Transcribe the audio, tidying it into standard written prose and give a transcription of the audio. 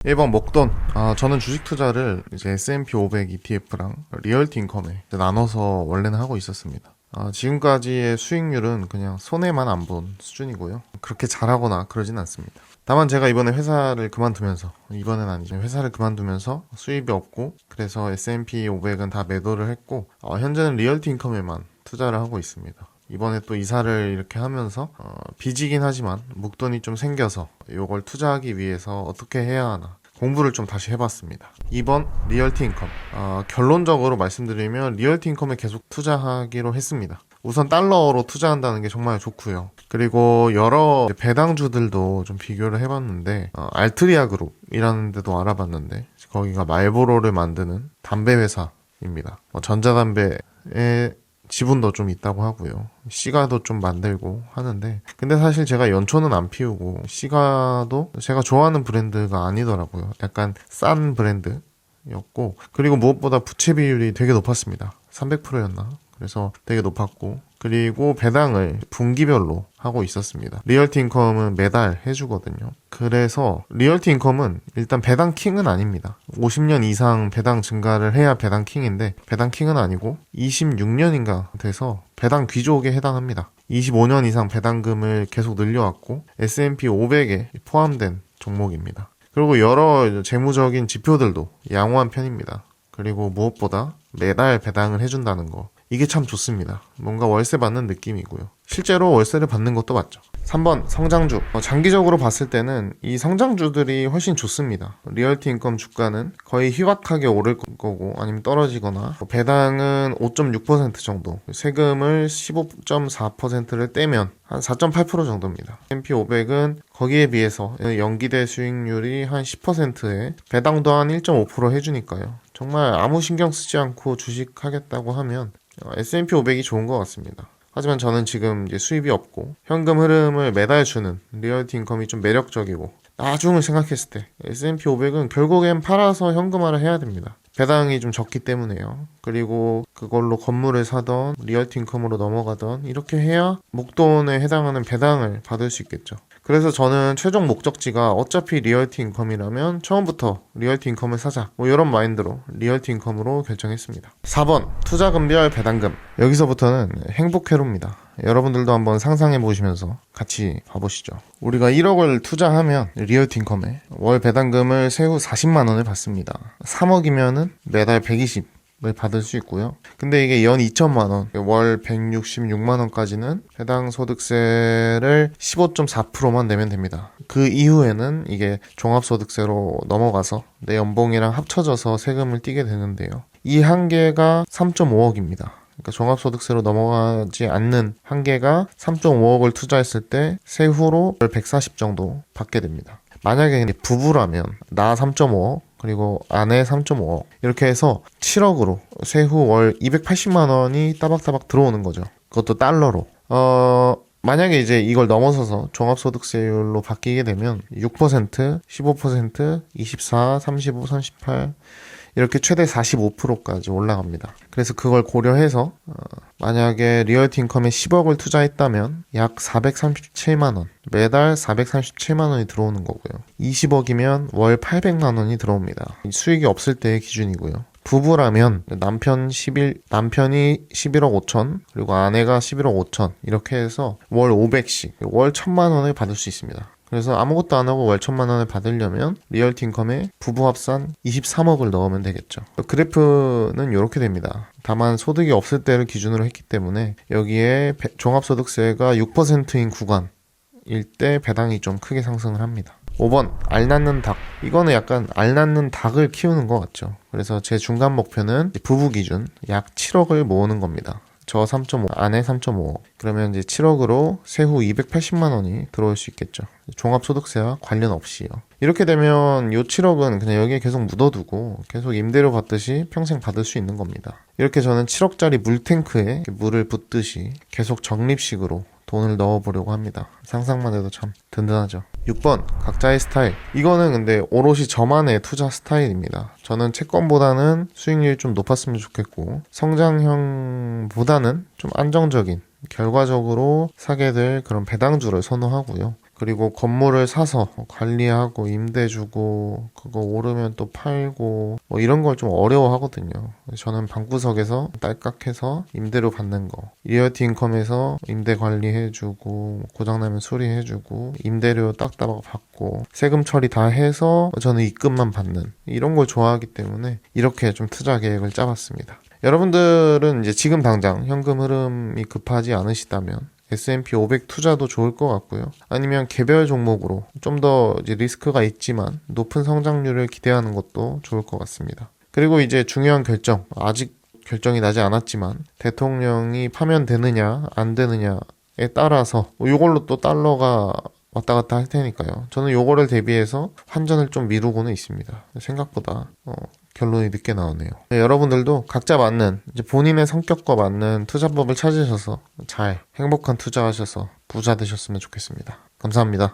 1번 목돈. 저는 주식 투자를 이제 S&P 500 ETF랑 리얼티 인컴에 나눠서 원래는 하고 있었습니다. 지금까지의 수익률은 그냥 손해만 안 본 수준이고요. 그렇게 잘하거나 그러진 않습니다. 다만 제가 이번에 회사를 그만두면서, 이번엔 아니죠. 회사를 그만두면서 수입이 없고, 그래서 S&P 500은 다 매도를 했고, 현재는 리얼티 인컴에만 투자를 하고 있습니다. 이번에 또 이사를 이렇게 하면서 빚이긴 하지만 목돈이 좀 생겨서 이걸 투자하기 위해서 어떻게 해야 하나 공부를 좀 다시 해봤습니다. 2번 리얼티 인컴. 결론적으로 말씀드리면 리얼티 인컴에 계속 투자하기로 했습니다. 우선 달러로 투자한다는 게 정말 좋고요. 그리고 여러 배당주들도 좀 비교를 해봤는데 알트리아 그룹이라는 데도 알아봤는데 거기가 말보로를 만드는 담배 회사입니다. 전자담배에 지분도 좀 있다고 하고요. 시가도 좀 만들고 하는데 근데 사실 제가 연초는 안 피우고 시가도 제가 좋아하는 브랜드가 아니더라고요. 약간 싼 브랜드였고 그리고 무엇보다 부채 비율이 되게 높았습니다. 300%였나? 그래서 되게 높았고 그리고 배당을 분기별로 하고 있었습니다. 리얼티 인컴은 매달 해주거든요. 그래서 리얼티 인컴은 일단 배당 킹은 아닙니다. 50년 이상 배당 증가를 해야 배당 킹인데 배당 킹은 아니고 26년인가 돼서 배당 귀족에 해당합니다. 25년 이상 배당금을 계속 늘려왔고 S&P 500에 포함된 종목입니다. 그리고 여러 재무적인 지표들도 양호한 편입니다. 그리고 무엇보다 매달 배당을 해준다는 거 이게 참 좋습니다. 뭔가 월세 받는 느낌이고요. 실제로 월세를 받는 것도 맞죠. 3번 성장주. 장기적으로 봤을 때는 이 성장주들이 훨씬 좋습니다. 리얼티 인컴 주가는 거의 휘박하게 오를 거고 아니면 떨어지거나 배당은 5.6% 정도 세금을 15.4%를 떼면 한 4.8% 정도입니다. S&P 500은 거기에 비해서 연기대 수익률이 한 10%에 배당도 한 1.5% 해주니까요. 정말 아무 신경 쓰지 않고 주식하겠다고 하면 S&P 500이 좋은 것 같습니다. 하지만 저는 지금 이제 수입이 없고 현금 흐름을 매달 주는 리얼티 인컴이 좀 매력적이고 나중을 생각했을 때 S&P 500은 결국엔 팔아서 현금화를 해야 됩니다. 배당이 좀 적기 때문에요. 그리고 그걸로 건물을 사던 리얼티 인컴으로 넘어가던 이렇게 해야 목돈에 해당하는 배당을 받을 수 있겠죠. 그래서 저는 최종 목적지가 어차피 리얼티 인컴이라면 처음부터 리얼티 인컴을 사자 이런 마인드로 리얼티 인컴으로 결정했습니다. 4번 투자금별 배당금. 여기서부터는 행복회로입니다. 여러분들도 한번 상상해 보시면서 같이 봐보시죠. 우리가 1억을 투자하면 리얼티 인컴에 월 배당금을 세후 40만 원을 받습니다. 3억이면은 매달 120을 받을 수 있고요. 근데 이게 연 2천만 원, 월 166만 원까지는 배당 소득세를 15.4%만 내면 됩니다. 그 이후에는 이게 종합소득세로 넘어가서 내 연봉이랑 합쳐져서 세금을 떼게 되는데요. 이 한계가 3.5억입니다. 그러니까 종합소득세로 넘어가지 않는 한계가 3.5억을 투자했을 때 세후로 140 정도 받게 됩니다. 만약에 부부라면 나 3.5억 그리고 아내 3.5억 이렇게 해서 7억으로 세후 월 280만 원이 따박따박 들어오는 거죠. 그것도 달러로. 만약에 이제 이걸 넘어서서 종합소득세율로 바뀌게 되면 6%, 15%, 24, 35, 38 이렇게 최대 45%까지 올라갑니다. 그래서 그걸 고려해서 만약에 리얼티 인컴에 10억을 투자했다면 약 437만 원, 매달 437만 원이 들어오는 거고요. 20억이면 월 800만 원이 들어옵니다. 수익이 없을 때의 기준이고요. 부부라면 남편이 11억 5천 그리고 아내가 11억 5천 이렇게 해서 월 500씩 월 1000만 원을 받을 수 있습니다. 그래서 아무것도 안 하고 월 1000만 원을 받으려면 리얼티 인컴에 부부 합산 23억을 넣으면 되겠죠. 그래프는 이렇게 됩니다. 다만 소득이 없을 때를 기준으로 했기 때문에 여기에 종합소득세가 6%인 구간일 때 배당이 좀 크게 상승을 합니다. 5번 알 낳는 닭. 이거는 약간 알 낳는 닭을 키우는 것 같죠. 그래서 제 중간 목표는 부부 기준 약 7억을 모으는 겁니다. 저 3.5, 아내 3.5억. 그러면 이제 7억으로 세후 280만 원이 들어올 수 있겠죠. 종합소득세와 관련 없이요. 이렇게 되면 요 7억은 그냥 여기에 계속 묻어두고 계속 임대료 받듯이 평생 받을 수 있는 겁니다. 이렇게 저는 7억짜리 물탱크에 물을 붓듯이 계속 적립식으로 돈을 넣어보려고 합니다. 상상만 해도 참 든든하죠. 6번 각자의 스타일. 이거는 근데 오롯이 저만의 투자 스타일입니다. 저는 채권보다는 수익률이 좀 높았으면 좋겠고 성장형보다는 좀 안정적인 결과적으로 사게 될 그런 배당주를 선호하고요. 그리고 건물을 사서 관리하고 임대 주고 그거 오르면 또 팔고 뭐 이런 걸 좀 어려워하거든요. 저는 방구석에서 딸깍해서 임대료 받는 거, 리얼티 인컴에서 임대 관리해주고 고장나면 수리해주고 임대료 딱딱 받고 세금 처리 다 해서 저는 입금만 받는 이런 걸 좋아하기 때문에 이렇게 좀 투자 계획을 짜봤습니다. 여러분들은 이제 지금 당장 현금 흐름이 급하지 않으시다면 S&P 500 투자도 좋을 것 같고요. 아니면 개별 종목으로 좀 더 리스크가 있지만 높은 성장률을 기대하는 것도 좋을 것 같습니다. 그리고 이제 중요한 결정, 아직 결정이 나지 않았지만 대통령이 파면되느냐 안 되느냐에 따라서 이걸로 또 달러가 왔다 갔다 할 테니까요. 저는 요거를 대비해서 환전을 좀 미루고는 있습니다. 생각보다 결론이 늦게 나오네요. 네, 여러분들도 각자 맞는 이제 본인의 성격과 맞는 투자법을 찾으셔서 잘 행복한 투자하셔서 부자 되셨으면 좋겠습니다. 감사합니다.